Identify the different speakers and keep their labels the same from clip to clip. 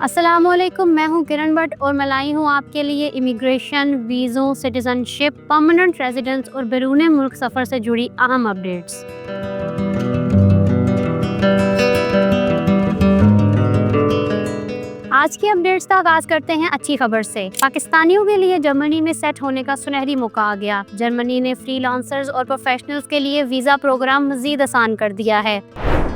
Speaker 1: अस्सलाम वालेकुम, मैं हूं किरण भट्ट और मैं लाई हूं आपके लिए इमिग्रेशन, वीज़ों, सिटीजनशिप, परमानेंट रेजिडेंस और बैरून मुल्क सफ़र से जुड़ी अहम अपडेट्स। आज की अपडेट्स का आगाज करते हैं अच्छी खबर से। पाकिस्तानियों के लिए जर्मनी में सेट होने का सुनहरी मौका आ गया। जर्मनी ने फ्रीलांसर्स और प्रोफेशनल्स के लिए वीज़ा प्रोग्राम मज़ीद आसान कर दिया है।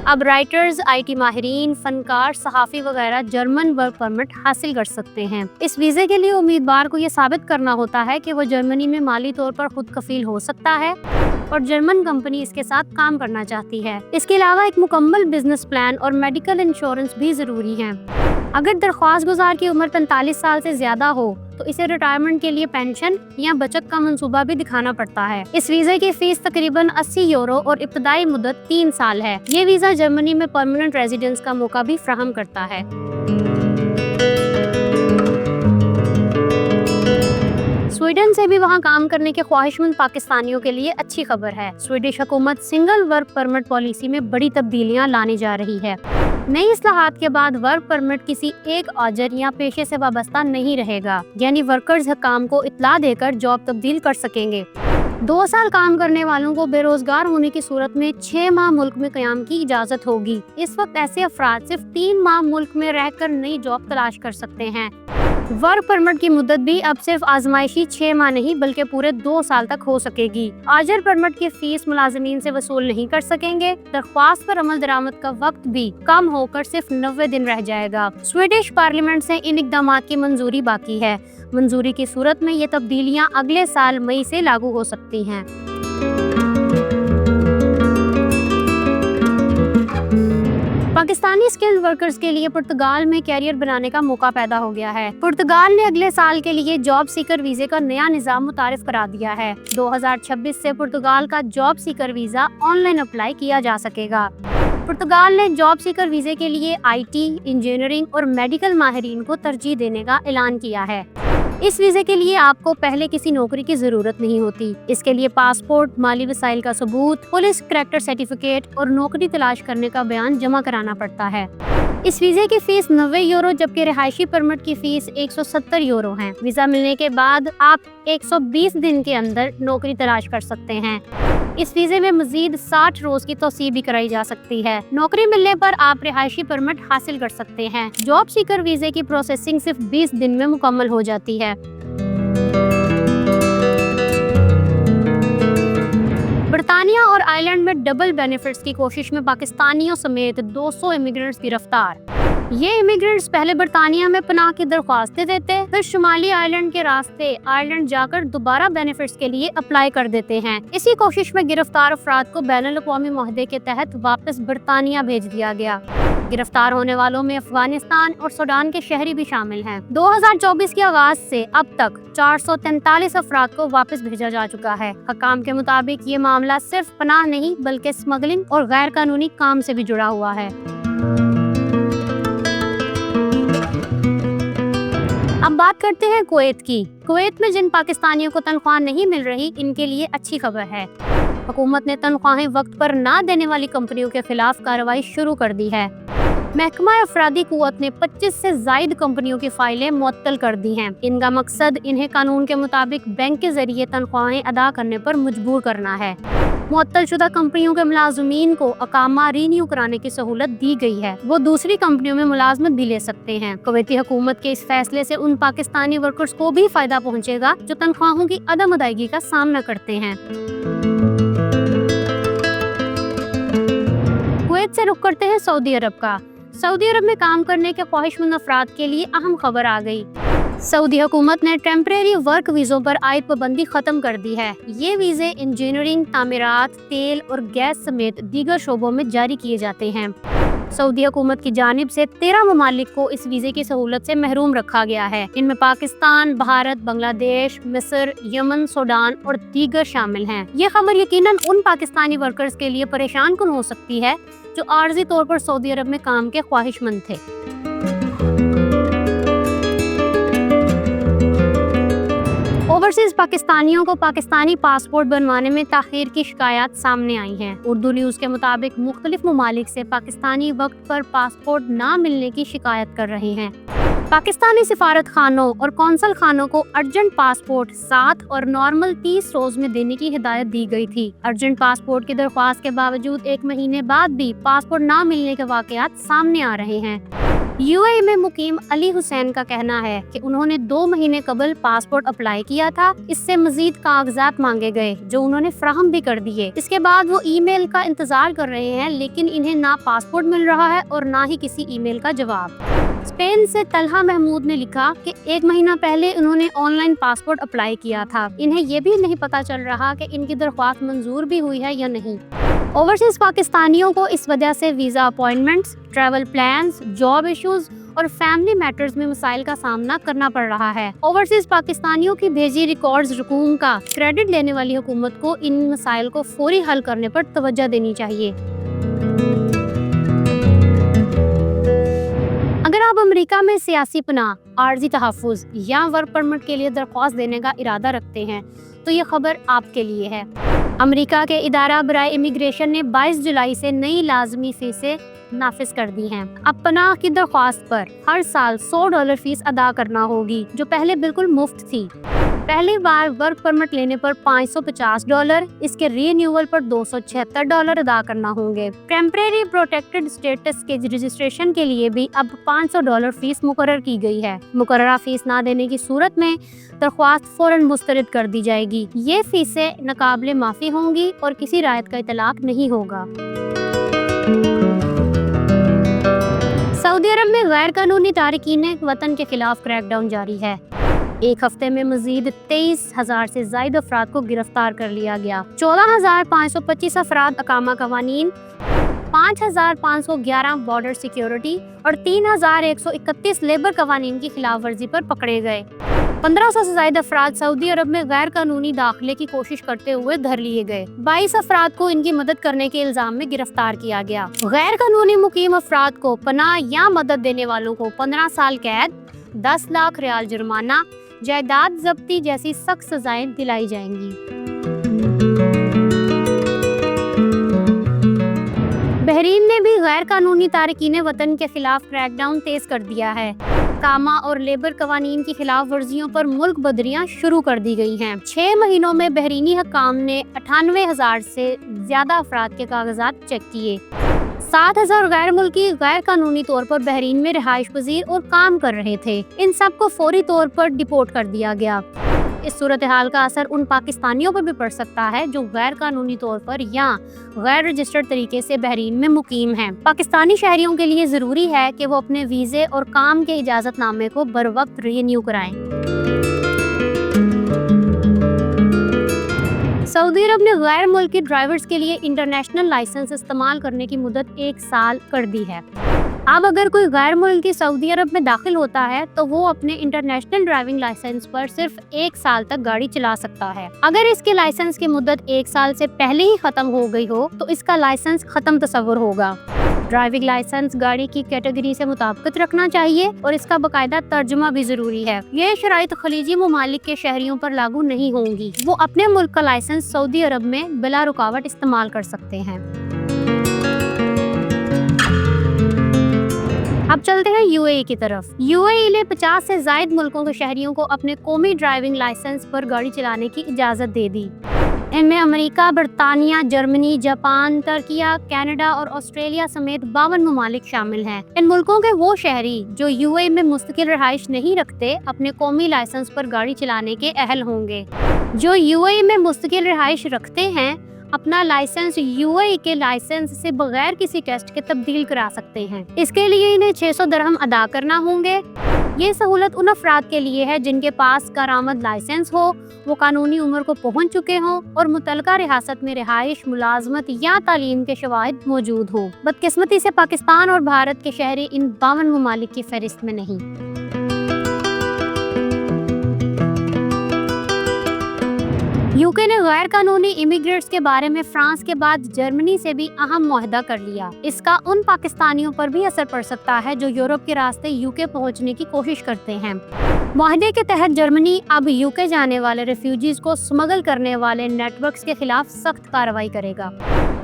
Speaker 1: अब राइटर्स, IT माहिरीन, फनकार, सहाफ़ी वगैरह जर्मन वर्क परमिट हासिल कर सकते हैं। इस वीज़े के लिए उम्मीदवार को ये साबित करना होता है कि वो जर्मनी में माली तौर पर खुद कफील हो सकता है और जर्मन कंपनी इसके साथ काम करना चाहती है। इसके अलावा एक मुकम्मल बिजनेस प्लान और मेडिकल इंश्योरेंस भी ज़रूरी है। अगर दरख्वास्त गुजार की उम्र 45 साल से ज्यादा हो तो इसे रिटायरमेंट के लिए पेंशन या बचत का मंसूबा भी दिखाना पड़ता है। इस वीज़े की फीस तकरीबन 80 यूरो और इब्तदाई मुद्दत 3 साल है। ये वीज़ा जर्मनी में परमानेंट रेजिडेंस का मौका भी फराहम करता है। स्वीडन से भी वहां काम करने के ख्वाहिशमंद पाकिस्तानियों के लिए अच्छी खबर है। स्वीडिश हुकूमत सिंगल वर्क परमिट पॉलिसी में बड़ी तब्दीलियां लाने जा रही है। नई इस्लाहात के बाद वर्क परमिट किसी एक अजर या पेशे से वाबस्ता नहीं रहेगा, यानी वर्कर्स हकाम को इत्तला देकर जॉब तब्दील कर सकेंगे। 2 साल काम करने वालों को बेरोजगार होने की सूरत में 6 माह मुल्क में क़याम की इजाज़त होगी। इस वक्त ऐसे अफराद सिर्फ 3 माह मुल्क में रहकर नई जॉब तलाश कर सकते हैं। वर्क परमिट की मुद्दत भी अब सिर्फ आजमाइशी 6 माह नहीं बल्कि पूरे 2 साल तक हो सकेगी। आजर परमिट की फीस मुलाजिमीन से वसूल नहीं कर सकेंगे। दरख्वास्त पर अमल दरामद का वक्त भी कम होकर सिर्फ 90 दिन रह जाएगा। स्वीडिश पार्लियामेंट से इन इक़दामात की मंजूरी बाकी है। मंजूरी की सूरत में ये तब्दीलियां अगले साल मई से लागू हो सकती हैं। पाकिस्तानी स्किल्ड वर्कर्स के लिए पुर्तगाल में कैरियर बनाने का मौका पैदा हो गया है। पुर्तगाल ने अगले साल के लिए जॉब सीकर वीजे का नया निज़ाम मुतारिफ करा दिया है। 2026 से पुर्तगाल का job seeker visa online apply किया जा सकेगा। पुर्तगाल ने जॉब सीकर वीजे के लिए IT, इंजीनियरिंग और मेडिकल माहिरीन को तरजीह देने का ऐलान किया है। इस वीजे के लिए आपको पहले किसी नौकरी की जरूरत नहीं होती। इसके लिए पासपोर्ट, माली वसाइल का सबूत, पुलिस करैक्टर सर्टिफिकेट और नौकरी तलाश करने का बयान जमा कराना पड़ता है। इस वीजे की फीस 90 यूरो जबकि रिहायशी परमिट की फीस 170 यूरो है। वीजा मिलने के बाद आप 120 दिन के अंदर नौकरी तलाश कर सकते हैं। इस वीजे में मजीद 60 रोज की तौसीह भी कराई जा सकती है। नौकरी मिलने पर आप रिहायशी परमिट हासिल कर सकते हैं। जॉब सीकर वीजे की प्रोसेसिंग सिर्फ 20 दिन में मुकम्मल हो जाती है। बर्तानिया और आयरलैंड में डबल बेनिफिट्स की कोशिश में पाकिस्तानियों समेत 200 इमिग्रेंट्स गिरफ्तार। ये इमिग्रेंट्स पहले बर्तानिया में पनाह की दरख्वास्तें देते, फिर शुमाली आयरलैंड के रास्ते आयरलैंड जाकर दोबारा बेनिफिट्स के लिए अप्लाई कर देते हैं। इसी कोशिश में गिरफ्तार अफराद को बैनुल अक़वामी मुआहदे के तहत वापस बर्तानिया भेज दिया गया। गिरफ्तार होने वालों में अफगानिस्तान और सूडान के शहरी भी शामिल हैं। 2024 के आगाज से अब तक 443 अफराद को वापस भेजा जा चुका है। हकाम के मुताबिक ये मामला सिर्फ पनाह नहीं बल्कि स्मगलिंग और गैर कानूनी काम से भी जुड़ा हुआ है। अब बात करते हैं कुवैत की। कुवैत में जिन पाकिस्तानियों को तनख्वाह नहीं मिल रही, इनके लिए अच्छी खबर है। हुकूमत ने तनख्वाहें वक्त पर ना देने वाली कंपनियों के खिलाफ कार्रवाई शुरू कर दी है। महकमा अफरादी कुव्वत ने 25 से जायद कंपनियों की फाइलें मुअत्तल कर दी हैं। इनका मकसद इन्हें कानून के मुताबिक बैंक के जरिए तनख्वाहें अदा करने पर मजबूर करना है। मुअत्तल शुदा कंपनियों के मुलाजमीन को अकामा रीन्यू कराने की सहूलत दी गई है। वो दूसरी कंपनियों में मुलाजमत भी ले सकते हैं। कुवैती हुकूमत के इस फैसले से उन पाकिस्तानी वर्कर्स को भी फायदा पहुंचेगा जो तनख्वाहों की अदम अदायगी का सामना करते हैं। कुवैत से रुख करते हैं सऊदी अरब का। सऊदी अरब में काम करने के ख्वाहिशमंद अफराद के लिए अहम खबर आ गई। सऊदी हुकूमत ने टेम्परेरी वर्क वीज़ों पर आयद पाबंदी खत्म कर दी है। ये वीज़े इंजीनियरिंग, तामीरात, तेल और गैस समेत दीगर शोबों में जारी किए जाते हैं। सऊदी हुकूमत की जानिब से 13 ममालिक को इस वीज़े की सहूलत से महरूम रखा गया है। इनमें पाकिस्तान, भारत, बांग्लादेश, मिस्र, यमन, सूडान और दीगर शामिल हैं। ये खबर यकीनन उन पाकिस्तानी वर्कर्स के लिए परेशान कुन हो सकती है जो आर्जी तौर पर सऊदी अरब में काम के ख्वाहिशमंद थे। ओवरसीज पाकिस्तानियों को पाकिस्तानी पासपोर्ट बनवाने में ताखीर की शिकायत सामने आई हैं। उर्दू न्यूज़ के मुताबिक मुख्तलिफ ममालिक से पाकिस्तानी वक्त पर पासपोर्ट ना मिलने की शिकायत कर रहे हैं। पाकिस्तानी सिफारत खानों और कौंसल खानों को अर्जेंट पासपोर्ट 7 और नॉर्मल 30 रोज में देने की हिदायत दी गई थी। अर्जेंट पासपोर्ट की दरख्वास्त के बावजूद 1 महीने बाद भी पासपोर्ट ना मिलने के वाकयात सामने आ रहे हैं। यूएई में मुकीम अली हुसैन का कहना है कि उन्होंने 2 महीने कबल पासपोर्ट अप्लाई किया था। इससे मजीद कागजात मांगे गए जो उन्होंने फ्राहम भी कर दिए। इसके बाद वो ईमेल का इंतजार कर रहे हैं, लेकिन इन्हें ना पासपोर्ट मिल रहा है और ना ही किसी ईमेल का जवाब। स्पेन से तलहा महमूद ने लिखा कि 1 महीना पहले उन्होंने ऑनलाइन पासपोर्ट अप्लाई किया था। इन्हें ये भी नहीं पता चल रहा कि इनकी दरख्वास्त मंजूर भी हुई है या नहीं। ओवरसीज पाकिस्तानियों को इस वजह से visa appointments, travel plans, job issues और फैमिली मैटर्स में मसाइल का सामना करना पड़ रहा है। ओवरसीज पाकिस्तानियों की भेजी रिकॉर्ड्स रकूम का क्रेडिट लेने वाली हुकूमत को इन मसाइल को फौरी हल करने पर तवज्जो देनी चाहिए। अगर आप अमेरिका में सियासी पनाह, आर्जी तहफ़्फ़ुज़ या वर्क परमिट के लिए दरख्वास्त देने का इरादा रखते हैं तो ये खबर आपके लिए है। अमेरिका के इदारा बराए इमिग्रेशन ने 22 जुलाई से नई लाजमी फीसें नाफिज कर दी हैं। अब पनाह की दरख्वास्त पर हर साल $100 फीस अदा करना होगी, जो पहले बिल्कुल मुफ्त थी। पहली बार वर्क परमिट लेने पर $550, इसके रीन्यूअल पर $276 अदा करना होंगे। टेम्परेरी प्रोटेक्टेड स्टेटस के रजिस्ट्रेशन के लिए भी अब $500 फीस मुकर्रर की गई है। मुकर्ररा फीस ना देने की सूरत में दरख्वास्त फौरन मुस्तरद कर दी जाएगी। ये फीसें नाकाबिले माफी होंगी और किसी रायत का इतलाक नहीं होगा। सऊदी अरब में गैर कानूनी तारकीन वतन के खिलाफ क्रैकडाउन जारी है। एक हफ्ते में मजीद 23,000 से ज्यादा अफराद को गिरफ्तार कर लिया गया। 14,525 अफराद अकामा कवानीन, 5,511 बॉर्डर सिक्योरिटी और 3,131 लेबर कवानीन की खिलाफ वर्जी पर पकड़े गए। 1,500 से ज्यादा अफराद सऊदी अरब में गैर कानूनी दाखिले की कोशिश करते हुए धर लिए गए। 22 अफराद को इनकी मदद करने के इल्जाम में गिरफ्तार किया गया। गैर कानूनी मुकीम अफराद को पनाह या मदद देने वालों को 15 साल कैद, 10 लाख रियाल जुर्माना, जायदाद जब्ती जैसी सख्त सजाएं दिलाई जाएंगी। बहरीन ने भी गैर कानूनी तारकीन वतन के खिलाफ क्रैकडाउन तेज कर दिया है। कामा और लेबर कवानीन की खिलाफ वर्जियों पर मुल्क बदरियां शुरू कर दी गई हैं। 6 महीनों में बहरीनी हकाम ने 98,000 से ज्यादा अफराद के कागजात चेक किए। 7,000 गैर मुल्की गैर कानूनी तौर पर बहरीन में रिहाइश पजीर और काम कर रहे थे। इन सब को फौरी तौर पर डिपोर्ट कर दिया गया। इस सूरत हाल का असर उन पाकिस्तानियों पर भी पड़ सकता है जो गैर कानूनी तौर पर या गैर रजिस्टर्ड तरीके से बहरीन में मुकीम हैं। पाकिस्तानी शहरियों के लिए जरूरी है कि वो अपने वीजे और काम के इजाजतनामे को बर वक्त रिन्यू कराएं। सऊदी अरब ने गैर मुल्की ड्राइवर्स के लिए इंटरनेशनल लाइसेंस इस्तेमाल करने की मुद्दत 1 साल कर दी है। अब अगर कोई गैर मुल्की सऊदी अरब में दाखिल होता है तो वो अपने इंटरनेशनल ड्राइविंग लाइसेंस पर सिर्फ 1 साल तक गाड़ी चला सकता है। अगर इसके लाइसेंस की मुद्दत 1 साल से पहले ही खत्म हो गई हो तो इसका लाइसेंस खत्म तस्वर होगा। ड्राइविंग लाइसेंस गाड़ी की कैटेगरी से मुताबिकत रखना चाहिए और इसका बाकायदा तर्जुमा भी जरूरी है। ये शराइत खलीजी ममालिक के शहरियों पर लागू नहीं होंगी। वो अपने मुल्क का लाइसेंस सऊदी अरब में बिला रुकावट इस्तेमाल कर सकते हैं। अब चलते हैं यूएई की तरफ। यूएई ने 50 से ज्यादा मुल्कों के शहरियों को अपने कौमी ड्राइविंग लाइसेंस पर गाड़ी चलाने की इजाजत दे दी। इनमें अमेरिका, बरतानिया, जर्मनी, जापान, तुर्किया, कनाडा और ऑस्ट्रेलिया समेत 52 ममालिक शामिल हैं। इन मुल्कों के वो शहरी जो यूएई में मुस्तकिल रहाइश नहीं रखते अपने कौमी लाइसेंस पर गाड़ी चलाने के अहल होंगे। जो यूएई में मुस्तकिल रहाइश रखते हैं अपना लाइसेंस यूएई के लाइसेंस से बगैर किसी टेस्ट के तब्दील करा सकते हैं। इसके लिए इन्हें 600 दिरहम अदा करना होंगे। ये सहूलत उन अफराद के लिए है जिनके पास कारामद लाइसेंस हो, वो कानूनी उम्र को पहुंच चुके हों और मुतलका रियासत में रिहाइश, मुलाजमत या तालीम के शवाहिद मौजूद हो। बदकिस्मती से पाकिस्तान और भारत के शहरी इन 52 ममालिक की फहरिस्त में नहीं। यूके ने गैर कानूनी इमिग्रेंट्स के बारे में फ्रांस के बाद जर्मनी से भी अहम मुआहदा कर लिया। इसका उन पाकिस्तानियों पर भी असर पड़ सकता है जो यूरोप के रास्ते यूके पहुंचने की कोशिश करते हैं। मुआहदे के तहत जर्मनी अब यूके जाने वाले रेफ्यूजीज को स्मगल करने वाले नेटवर्क्स के खिलाफ सख्त कार्रवाई करेगा।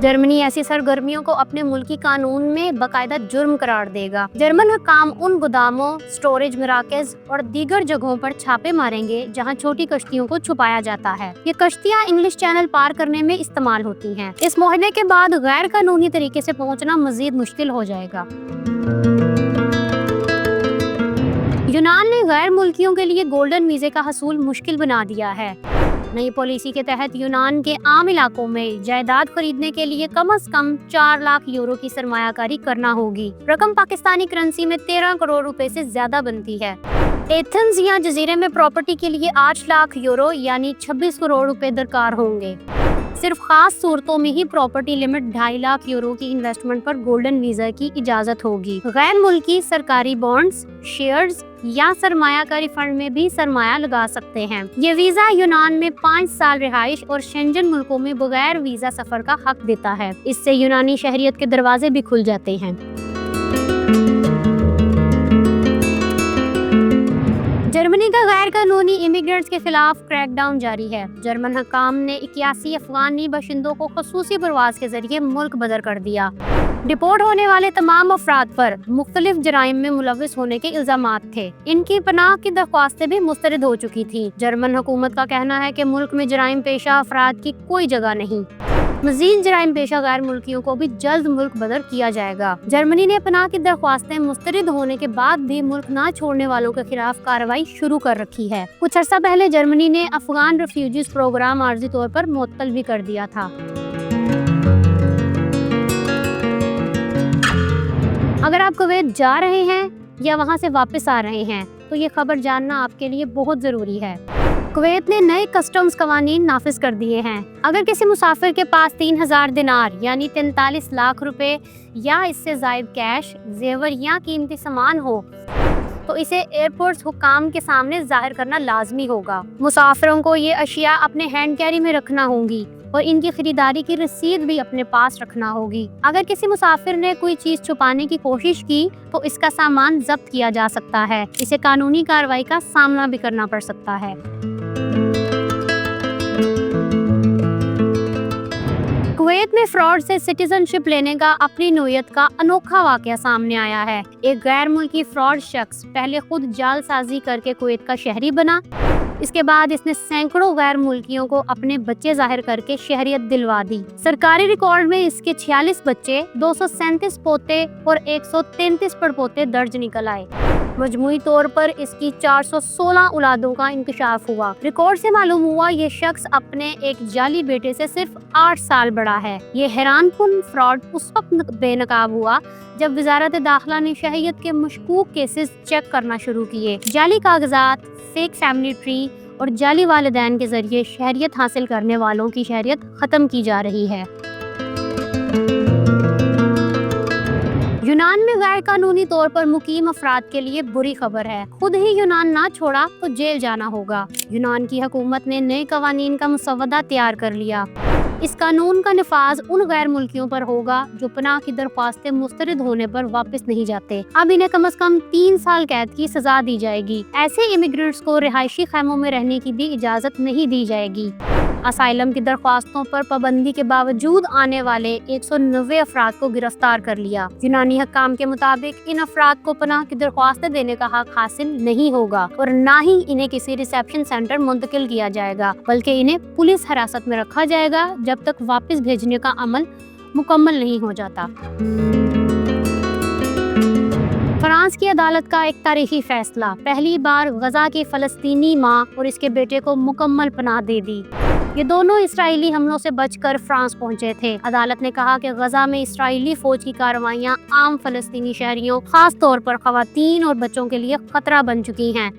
Speaker 1: जर्मनी ऐसी सरगर्मियों को अपने मुल्की कानून में बाकायदा जुर्म करार देगा। जर्मन हुक्काम उन गोदामों, स्टोरेज मराकज़ और दीगर जगहों पर छापे मारेंगे जहां छोटी कश्तियों को छुपाया जाता है। ये कश्तियां इंग्लिश चैनल पार करने में इस्तेमाल होती हैं। इस मुआहदे के बाद गैर कानूनी तरीके से पहुंचना मजीद मुश्किल हो जाएगा। यूनान ने गैर मुल्कियों के लिए गोल्डन वीजे का हसूल मुश्किल बना दिया है। नई पॉलिसी के तहत यूनान के आम इलाकों में जायदाद खरीदने के लिए कम से कम 4 लाख यूरो की सरमायाकारी करना होगी। रकम पाकिस्तानी करेंसी में 13 करोड़ रुपए से ज्यादा बनती है। एथेंस या जजीरे में प्रॉपर्टी के लिए 8 लाख यूरो यानी 26 करोड़ रुपए दरकार होंगे। सिर्फ खास सूरतों में ही प्रॉपर्टी लिमिट 2.5 लाख यूरो की इन्वेस्टमेंट पर गोल्डन वीजा की इजाजत होगी। गैर मुल्की सरकारी बॉन्ड्स, शेयर्स या सरमायाकारी फंड में भी सरमाया लगा सकते हैं। ये वीजा यूनान में 5 साल रिहाइश और शेंजन मुल्कों में बगैर वीजा सफर का हक देता है। इससे यूनानी शहरियत के दरवाजे भी खुल जाते हैं। जर्मनी का गैर कानूनी इमिग्रेंट्स के खिलाफ क्रैकडाउन जारी है। जर्मन हुक्काम ने 81 अफगानी बाशिंदों को खसूसी परवाज के जरिए मुल्क बदर कर दिया। डिपोर्ट होने वाले तमाम अफराद पर मुख्तलिफ जराइम में मुलविस होने के इल्जामात थे। इनकी पनाह की दरख्वास्तें भी मुस्तरद हो चुकी थी। जर्मन हुकूमत का कहना है कि मुल्क में जराइम पेशा अफराद की कोई जगह नहीं। मजीद जराइम पेशा गैर मुल्कियों को भी जल्द मुल्क बदर किया जाएगा। जर्मनी ने पनाह की दरख्वास्तें मुस्तरद होने के बाद भी मुल्क न छोड़ने वालों के खिलाफ कार्रवाई शुरू कर रखी है। कुछ अर्सा पहले जर्मनी ने अफगान रेफ्यूजीज प्रोग्राम आर्जी तौर पर मुअत्तल भी कर दिया था। अगर आप कुवैत जा रहे हैं या वहां से वापस आ रहे हैं तो ये खबर जानना आपके लिए बहुत जरूरी है। कुवैत ने नए कस्टम्स कवानीन नाफिज कर दिए हैं। अगर किसी मुसाफिर के पास 3000 दिनार यानी 43 लाख रुपए या इससे जायद कैश, जेवर या कीमती सामान हो तो इसे एयरपोर्ट हुक्काम के सामने जाहिर करना लाजमी होगा। मुसाफिरों को ये अशिया अपने हैंड कैरी में रखना होंगी और इनकी खरीदारी की रसीद भी अपने पास रखना होगी। अगर किसी मुसाफिर ने कोई चीज छुपाने की कोशिश की तो इसका सामान जब्त किया जा सकता है। इसे कानूनी कार्रवाई का सामना भी करना पड़ सकता है। कुवैत में फ्रॉड से सिटीजनशिप लेने का अपनी नोयत का अनोखा वाकया सामने आया है। एक गैर मुल्की फ्रॉड शख्स पहले खुद जालसाजी करके कुवैत का शहरी बना। इसके बाद इसने सैकड़ों गैर मुल्कियों को अपने बच्चे जाहिर करके शहरियत दिलवा दी। सरकारी रिकॉर्ड में इसके 46 बच्चे, 237 पोते और 133 पड़पोते दर्ज निकल आए। मजमूई तौर पर इसकी 416 औलादों का इंकशाफ हुआ। रिकॉर्ड से मालूम हुआ ये शख्स अपने एक जाली बेटे से सिर्फ 8 साल बड़ा है। ये हैरानकुन फ्रॉड उस वक्त बेनकाब हुआ जब वजारत दाखिला ने शहरियत के मशकूक केसेस चेक करना शुरू किए। जाली कागजात, फेक फैमिली ट्री और जाली वालिदैन के जरिए शहरियत हासिल करने वालों की शहरियत खत्म की जा रही है। यूनान में गैर कानूनी तौर पर मुकीम अफराद के लिए बुरी खबर है। खुद ही यूनान ना छोड़ा तो जेल जाना होगा। यूनान की हुकूमत ने नए कवानीन का मुसवदा तैयार कर लिया। इस कानून का नफाज उन गैर मुल्कियों पर होगा जो पनाह की दरख्वास्तें मुस्तरद होने पर वापस नहीं जाते। अब इन्हें कम से कम 3 साल कैद की सजा दी जाएगी। ऐसे इमिग्रेंट्स को रिहायशी खैमों में रहने की भी इजाजत नहीं दी जाएगी। असाइलम की दरख्वास्तों पर पाबंदी के बावजूद आने वाले 190 अफराद को गिरफ्तार कर लिया। यूनानी हकाम के मुताबिक इन अफराद को पनाह की दरख्वास्तें देने का हक हासिल नहीं होगा और न ही इन्हें किसी रिसेप्शन सेंटर मुंतकिल किया जाएगा, बल्कि इन्हें पुलिस हिरासत में रखा जाएगा जब तक वापस भेजने का अमल मुकम्मल नहीं हो जाता। फ्रांस की अदालत का एक तारीखी फैसला, पहली बार गजा की फलस्तीनी मां और इसके बेटे को मुकम्मल पनाह दे दी। ये दोनों इस्राएली हमलों से बचकर फ्रांस पहुंचे थे। अदालत ने कहा कि गजा में इस्राएली फौज की कार्रवाइयां आम फलस्तीनी शहरियों, खास तौर पर खवातीन और बच्चों के लिए खतरा बन चुकी हैं।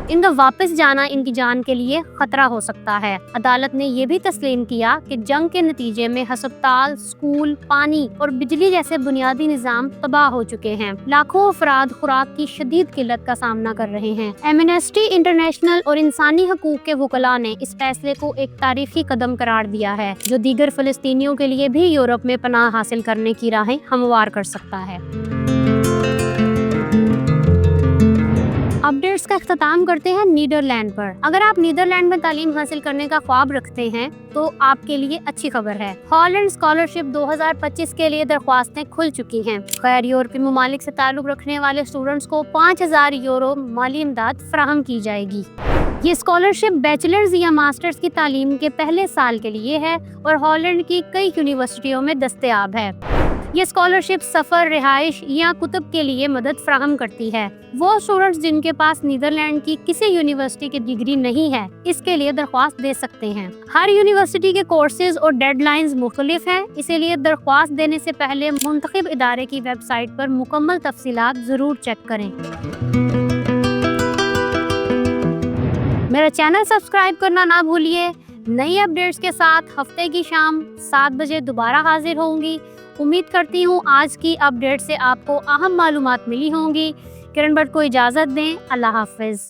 Speaker 1: ان کا واپس جانا ان کی جان کے لیے خطرہ ہو سکتا ہے۔ عدالت نے یہ بھی تسلیم کیا کہ جنگ کے نتیجے میں ہسپتال، اسکول، پانی اور بجلی جیسے بنیادی نظام تباہ ہو چکے ہیں۔ لاکھوں افراد خوراک کی شدید قلت کا سامنا کر رہے ہیں۔ ایمنسٹی انٹرنیشنل اور انسانی حقوق کے وکلاء نے اس فیصلے کو ایک تاریخی قدم قرار دیا ہے، جو دیگر فلسطینیوں کے لیے بھی یورپ میں پناہ حاصل کرنے کی راہیں ہموار کر سکتا ہے۔ اپڈیٹس کا اختتام کرتے ہیں نیدرلینڈ پر۔ اگر آپ نیدرلینڈ میں تعلیم حاصل کرنے کا خواب رکھتے ہیں تو آپ کے لیے اچھی خبر ہے۔ ہالینڈ اسکالرشپ 2025 کے لیے درخواستیں کھل چکی ہیں۔ غیر یورپی ممالک سے تعلق رکھنے والے اسٹوڈنٹس کو 5000 یورو مالی امداد فراہم کی جائے گی۔ یہ اسکالرشپ بیچلرز یا ماسٹرز کی تعلیم کے پہلے سال کے لیے ہے اور ہالینڈ کی کئی یونیورسٹیوں میں دستیاب ہے۔ یہ اسکالرشپ سفر، رہائش یا کتب کے لیے مدد فراہم کرتی ہے۔ وہ اسٹوڈنٹس جن کے پاس نیدرلینڈ کی کسی یونیورسٹی کی ڈگری نہیں ہے اس کے لیے درخواست دے سکتے ہیں۔ ہر یونیورسٹی کے کورسز اور ڈیڈ لائنز مختلف ہیں، اسی لیے درخواست دینے سے پہلے منتخب ادارے کی ویب سائٹ پر مکمل تفصیلات ضرور چیک کریں۔ میرا چینل سبسکرائب کرنا نہ بھولیے۔ نئی اپڈیٹس کے ساتھ ہفتے کی شام 7 بجے دوبارہ حاضر ہوں گی۔ امید کرتی ہوں آج کی اپڈیٹ سے آپ کو اہم معلومات ملی ہوں گی۔ کرن بٹ کو اجازت دیں۔ اللہ حافظ۔